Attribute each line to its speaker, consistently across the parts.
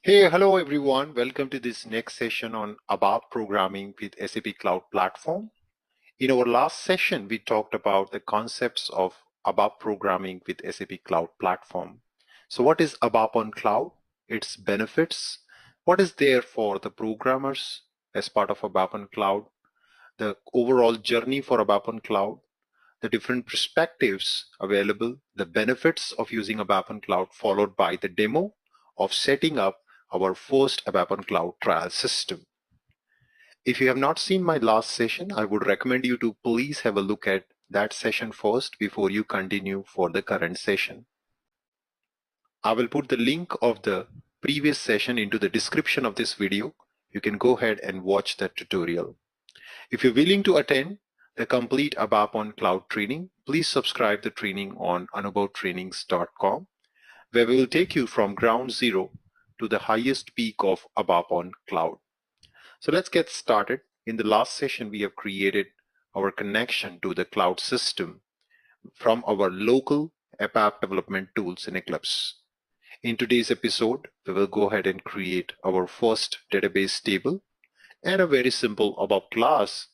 Speaker 1: Hey, hello everyone. Welcome to this next session on ABAP programming with SAP Cloud Platform. In our last session, we talked about the concepts of ABAP programming with SAP Cloud Platform. So what is ABAP on Cloud? Its benefits. What is there for the programmers as part of ABAP on Cloud? The overall journey for ABAP on Cloud. The different perspectives available. The benefits of using ABAP on Cloud, followed by the demo of setting up our first ABAP on Cloud trial system. If you have not seen my last session, I would recommend you to please have a look at that session first before you continue for the current session. I will put the link of the previous session into the description of this video. You can go ahead and watch that tutorial. If you're willing to attend the complete ABAP on Cloud training, please subscribe the training on anubhavtrainings.com, where we will take you from ground zero to the highest peak of ABAP on Cloud. So let's get started. In the last session, we have created our connection to the cloud system from our local ABAP development tools in Eclipse. In today's episode, we will go ahead and create our first database table and a very simple ABAP class.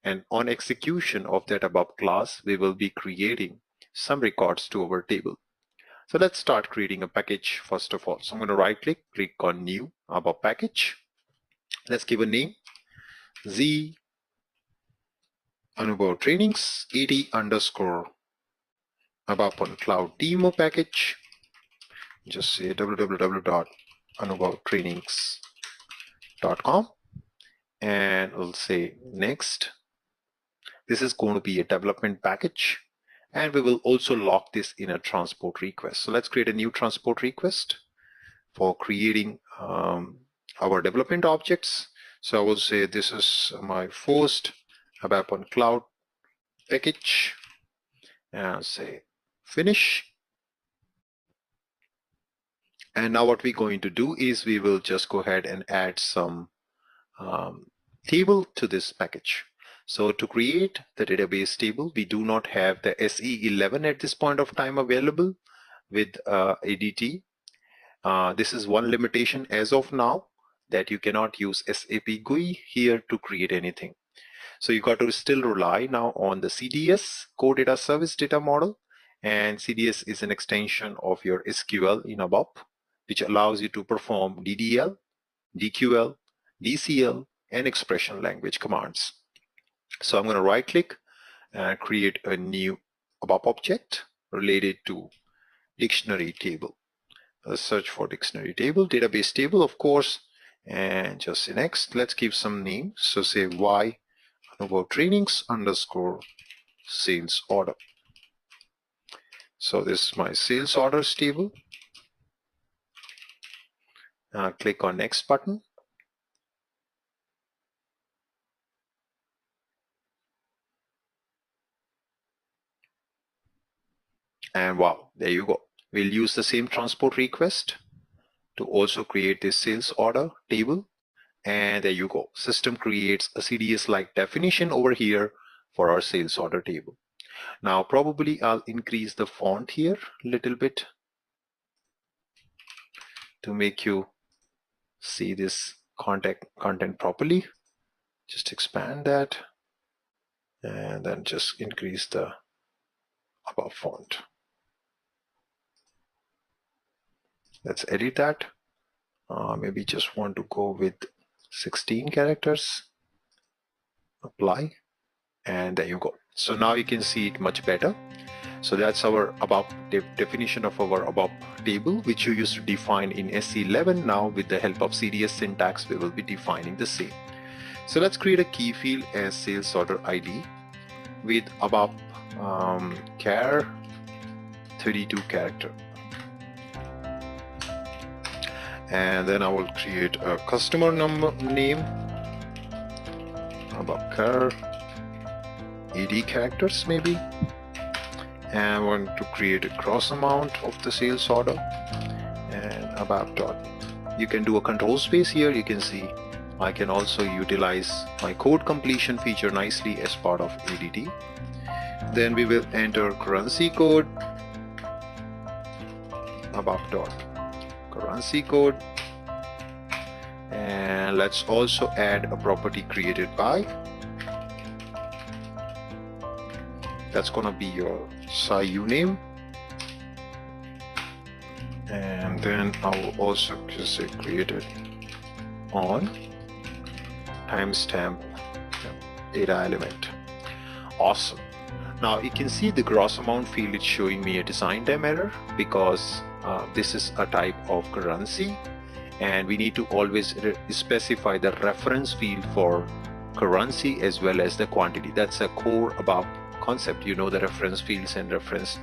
Speaker 1: And on execution of that ABAP class, we will be creating some records to our table. So let's start creating a package first of all. So I'm going to right click on new ABAP package. Let's give a name, Z Anubhav Trainings 80 _ ABAP on Cloud demo package. Just say www.anubhavtrainings.com and we'll say next. This is going to be a development package. And we will also lock this in a transport request. So let's create a new transport request for creating our development objects. So I will say this is my first ABAP on Cloud package and I'll say finish. And now what we're going to do is we will just go ahead and add some table to this package. So to create the database table, we do not have the SE11 at this point of time available with ADT. This is one limitation as of now, that you cannot use SAP GUI here to create anything. So you got to still rely now on the CDS, Core Data Service Data Model, and CDS is an extension of your SQL in ABAP, which allows you to perform DDL, DQL, DCL, and expression language commands. So I'm going to right click and create a new ABAP object related to dictionary table. Let's search for dictionary table, database table, of course, and just say next. Let's give some name. So say Y Anubhav Trainings _ sales order. So this is my sales orders table. Click on next button. And wow, there you go. We'll use the same transport request to also create this sales order table. And there you go. System creates a CDS-like definition over here for our sales order table. Now, probably I'll increase the font here a little bit to make you see this content properly. Just expand that and then just increase the above font. Let's edit that. Maybe just want to go with 16 characters. Apply, and there you go. So now you can see it much better. So that's our ABAP definition of our ABAP table, which you used to define in SE11. Now with the help of CDS syntax, we will be defining the same. So let's create a key field as sales order ID with ABAP char 32 character. And then I will create a customer number name, ABAP char 80 characters maybe. And I want to create a gross amount of the sales order and ABAP dot. You can do a control space here. You can see I can also utilize my code completion feature nicely as part of ADT. Then we will enter currency code, ABAP dot currency code, And let's also add a property created by. That's gonna be your SIU name. And then I will also just say created on timestamp data element. Awesome. Now you can see the gross amount field is showing me a design time error because this is a type of currency, and we need to always specify the reference field for currency as well as the quantity. That's a core ABAP concept, you know, the reference fields and reference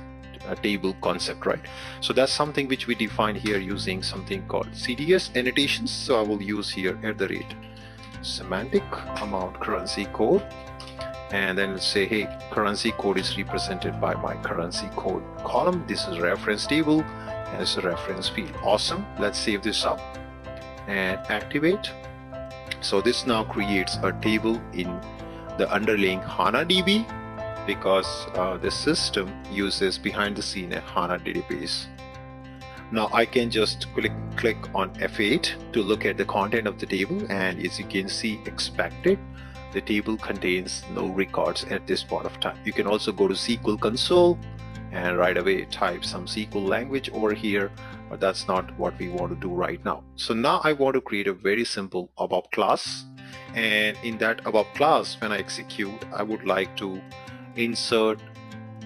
Speaker 1: table concept, right? So that's something which we define here using something called CDS annotations. So I will use here @semantic amount currency code, and then let's say, hey, currency code is represented by my currency code column. This is reference table and it's a reference field. Awesome. Let's save this up and activate. So this now creates a table in the underlying HANA DB, because the system uses behind the scene a HANA database. Now I can just click on F8 to look at the content of the table, and as you can see, expected, the table contains no records at this point of time. You can also go to SQL console and right away type some SQL language over here, but that's not what we want to do right now. So now I want to create a very simple ABAP class, and in that ABAP class, when I execute, I would like to insert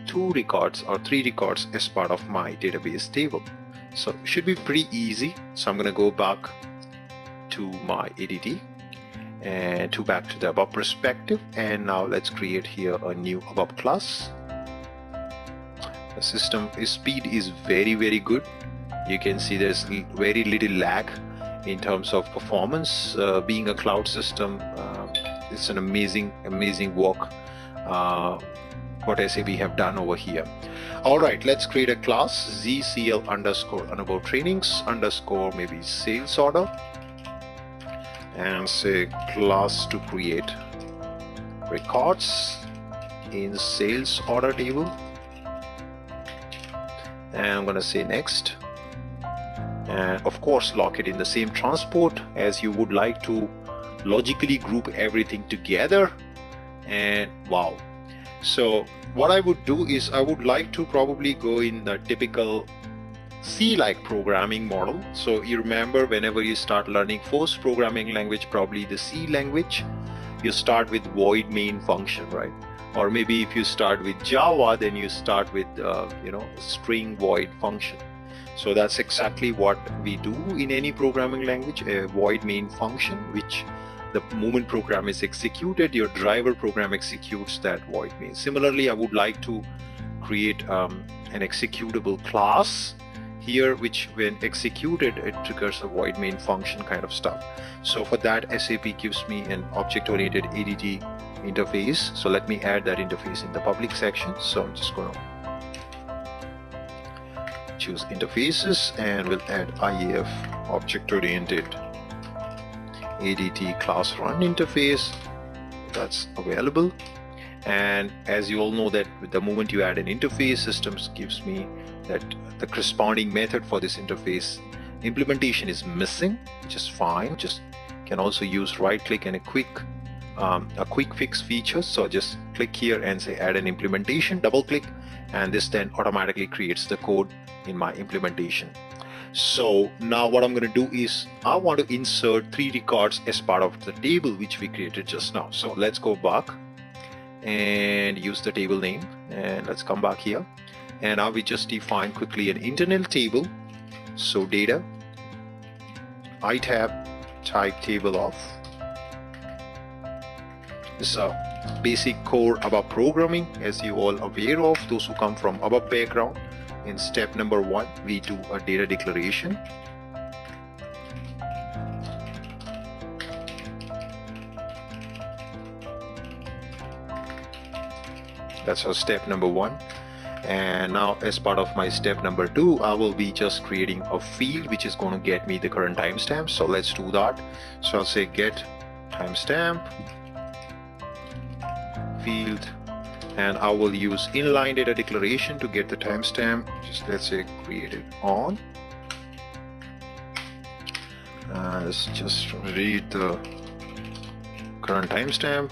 Speaker 1: 2 records or 3 records as part of my database table. So it should be pretty easy. So I'm going to go back to my ADT and back to the ABAP perspective, and now let's create here a new ABAP class. The system speed is very good. You can see there's very little lag in terms of performance. Being a cloud system, it's an amazing work what SAP have done over here. Alright, let's create a class ZCL _ trainings _ maybe sales order, and say class to create records in sales order table, and I'm gonna say next, and of course lock it in the same transport as you would like to logically group everything together. And wow, so what I would do is I would like to probably go in the typical C-like programming model. So you remember, whenever you start learning first programming language, probably the C language, you start with void main function, right? Or maybe if you start with Java, then you start with string void function. So that's exactly what we do in any programming language, a void main function, which the moment program is executed, your driver program executes that void main. Similarly, I would like to create an executable class here, which when executed, it triggers a void main function kind of stuff. So for that, SAP gives me an object-oriented ADT interface. So let me add that interface in the public section. So I'm just going to choose interfaces, and we'll add IAF object-oriented ADT class run interface. That's available. And as you all know, that the moment you add an interface, systems gives me that the corresponding method for this interface implementation is missing, which is fine. Just can also use right click and a quick fix feature. So just click here and say add an implementation, double click, and this then automatically creates the code in my implementation. So now what I'm going to do is I want to insert 3 records as part of the table which we created just now. So let's go back and use the table name, and let's come back here, and now we just define quickly an internal table. So data itab type table of. This is a basic core ABAP programming, as you all aware of, those who come from ABAP background. In step number 1, we do a data declaration. That's our step number 1. And now as part of my step number 2, I will be just creating a field which is going to get me the current timestamp. So let's do that. So I'll say get timestamp field, and I will use inline data declaration to get the timestamp. Just let's say created on. Let's just read the current timestamp.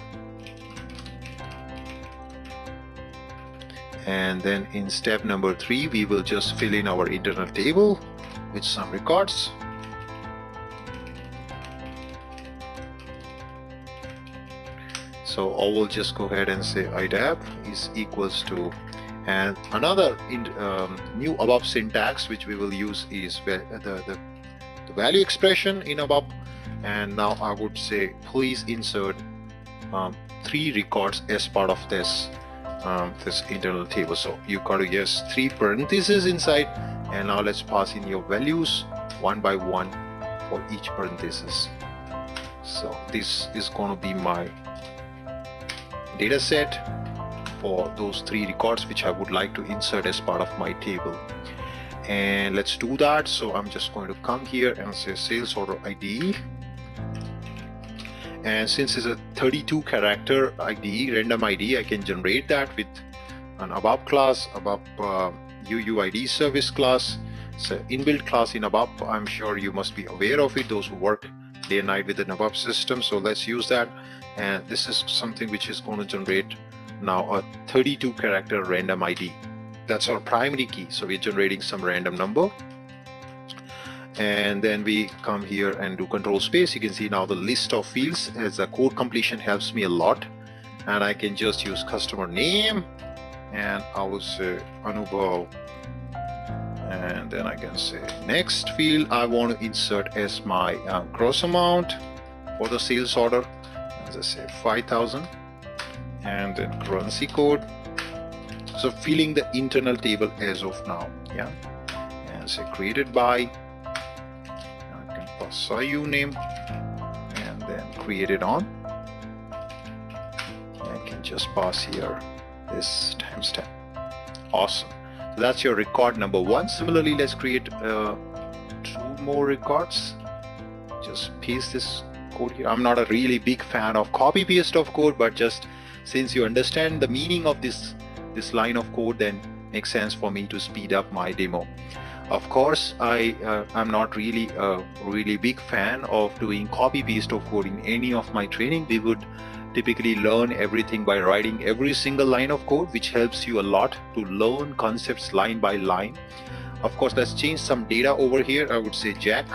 Speaker 1: And then in step number 3, we will just fill in our internal table with some records. So I will just go ahead and say IDAP is equals to, and another new ABAP syntax which we will use is the value expression in ABAP. And now I would say please insert 3 records as part of this internal table. So you got to guess 3 parentheses inside, and now let's pass in your values one by one for each parenthesis. So this is going to be my data set for those 3 records which I would like to insert as part of my table. And let's do that. So I'm just going to come here and say sales order ID. And since it's a 32 character ID, random ID, I can generate that with an ABAP class, ABAP UUID service class. It's an inbuilt class in ABAP. I'm sure you must be aware of it, those who work day and night with an ABAP system. So let's use that. And this is something which is going to generate now a 32 character random ID. That's our primary key. So we're generating some random number. And then we come here and do control space. You can see now the list of fields, as the code completion helps me a lot. And I can just use customer name, and I will say Anubhav. And then I can say next field I want to insert as my gross amount for the sales order. As I say 5,000, and then currency code. So filling the internal table as of now, yeah. And say created by. I can pass SIU name, and then created on. I can just pass here this timestamp. Awesome. So that's your record number 1. Similarly, let's create 2 more records. Just paste this code here. I'm not a really big fan of copy paste of code, but just since you understand the meaning of this line of code, then makes sense for me to speed up my demo. Of course, I'm not really a really big fan of doing copy paste of code in any of my training. We would typically learn everything by writing every single line of code, which helps you a lot to learn concepts line by line. Of course, let's change some data over here. I would say Jack,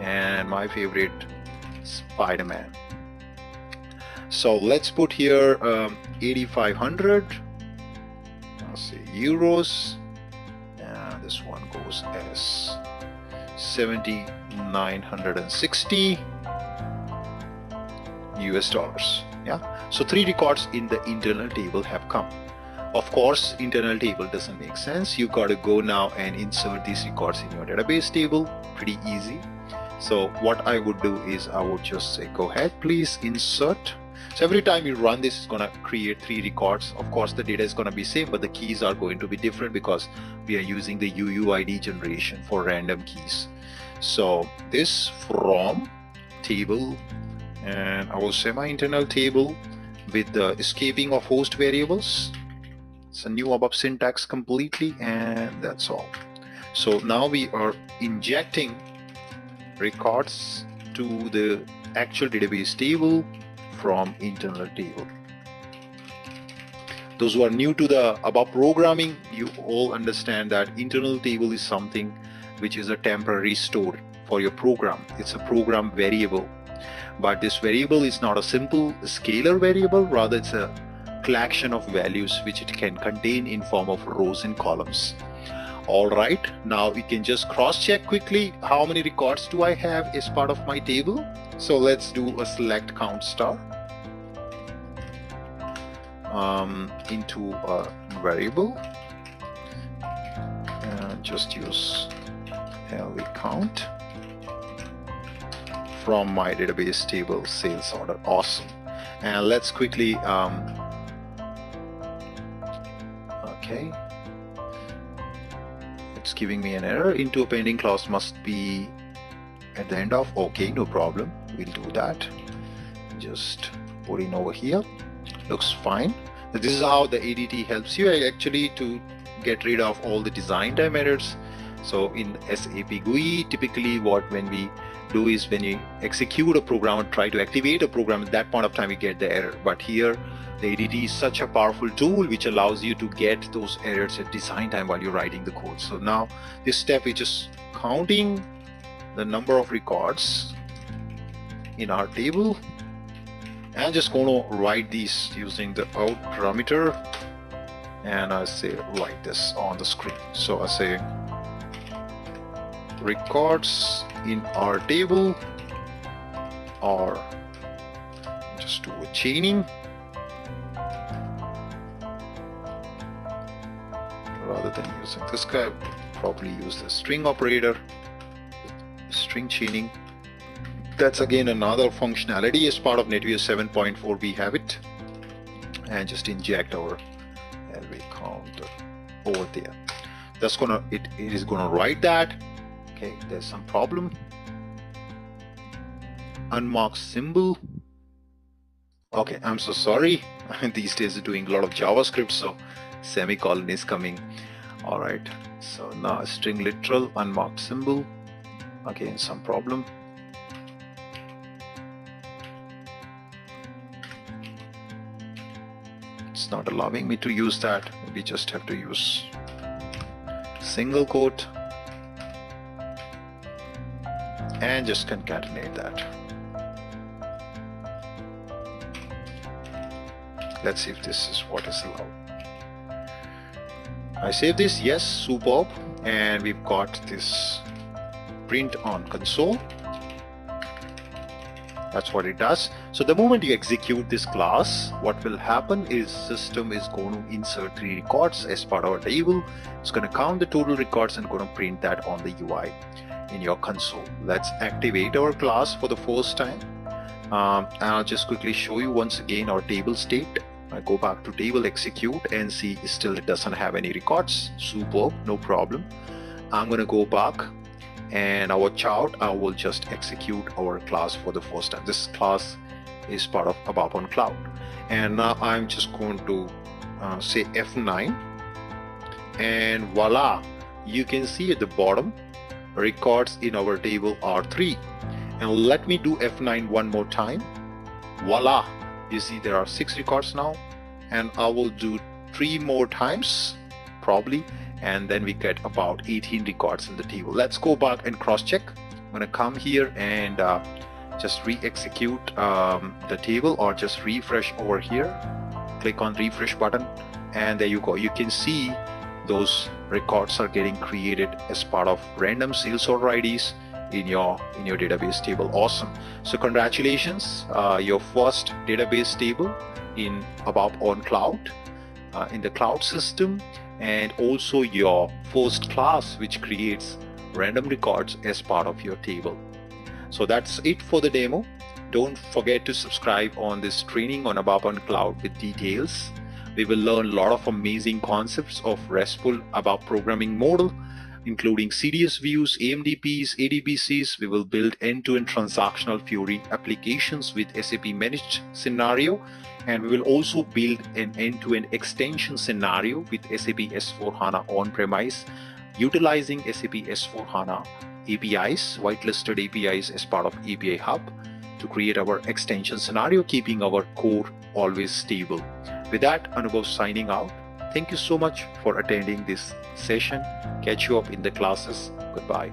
Speaker 1: and my favorite Spider-Man. So let's put here 8,500. I'll say euros, and this one goes as 7,960 US dollars. Yeah. So 3 records in the internal table have come. Of course, internal table doesn't make sense. You got to go now and insert these records in your database table. Pretty easy. So what I would do is I would just say go ahead, please insert. So every time you run this, it's going to create 3 records. Of course, the data is going to be same, but the keys are going to be different because we are using the UUID generation for random keys. So this from table, and I will say my internal table with the escaping of host variables. It's a new ABAP syntax completely, and that's all. So now we are injecting records to the actual database table from internal table. Those who are new to the ABAP programming, you all understand that internal table is something which is a temporary store for your program. It's a program variable, but this variable is not a simple scalar variable, rather it's a collection of values which it can contain in form of rows and columns. Alright, now we can just cross-check quickly how many records do I have as part of my table. So let's do a select count star into a variable, and just use LE count from my database table sales order. Awesome. And let's quickly okay, it's giving me an error. Into a pending clause must be at the end of. Okay, no problem, we'll do that. Just put in over here, looks fine. This is how the ADT helps you actually to get rid of all the design time errors. So in SAP GUI, typically when we do is when you execute a program and try to activate a program, at that point of time we get the error. But here the ADT is such a powerful tool which allows you to get those errors at design time while you're writing the code. So now this step is just counting the number of records in our table and just going to write these using the out parameter, and I say write this on the screen. So I say records in our table, or just do a chaining rather than using this guy. Probably use the string operator, string chaining. That's again another functionality as part of NetWeaver 7.4. we have it, and just inject our LV counter over there. That's gonna it is gonna write that. Okay, there's some problem. Unmarked symbol. Okay, I'm so sorry. These days doing a lot of JavaScript, so semicolon is coming. All right, so now string literal unmarked symbol. Again, some problem. It's not allowing me to use that. We just have to use single quote and just concatenate that. Let's see if this is what is allowed. I save this, yes, superb, and we've got this print on console. That's what it does. So the moment you execute this class, what will happen is system is going to insert 3 records as part of our table. It's going to count the total records and going to print that on the UI in your console. Let's activate our class for the first time. And I'll just quickly show you once again our table state. I go back to table, execute, and see still it doesn't have any records. Superb, no problem. I'm going to go back, and our chart, I will just execute our class for the first time. This class is part of ABAP on Cloud, and now I'm just going to say F9, and voila, you can see at the bottom records in our table are 3. And let me do F9 one more time. Voila, you see there are 6 records now, and I will do 3 more times probably, and then we get about 18 records in the table. Let's go back and cross check. I'm going to come here and just re-execute the table, or just refresh over here. Click on refresh button, and there you go. You can see those records are getting created as part of random sales order IDs in your database table. Awesome. So congratulations, your first database table in ABAP on Cloud, in the cloud system, and also your first class which creates random records as part of your table. So that's it for the demo. Don't forget to subscribe on this training on ABAP on Cloud with details. We will learn a lot of amazing concepts of RESTful ABAP programming model, including CDS views, AMDPs, ADBCs. We will build end-to-end transactional Fiori applications with SAP managed scenario, and we will also build an end-to-end extension scenario with SAP S/4HANA on-premise, utilizing SAP S/4HANA APIs, whitelisted APIs as part of API Hub, to create our extension scenario, keeping our core always stable. With that, Anubhav signing out. Thank you so much for attending this session. Catch you up in the classes. Goodbye.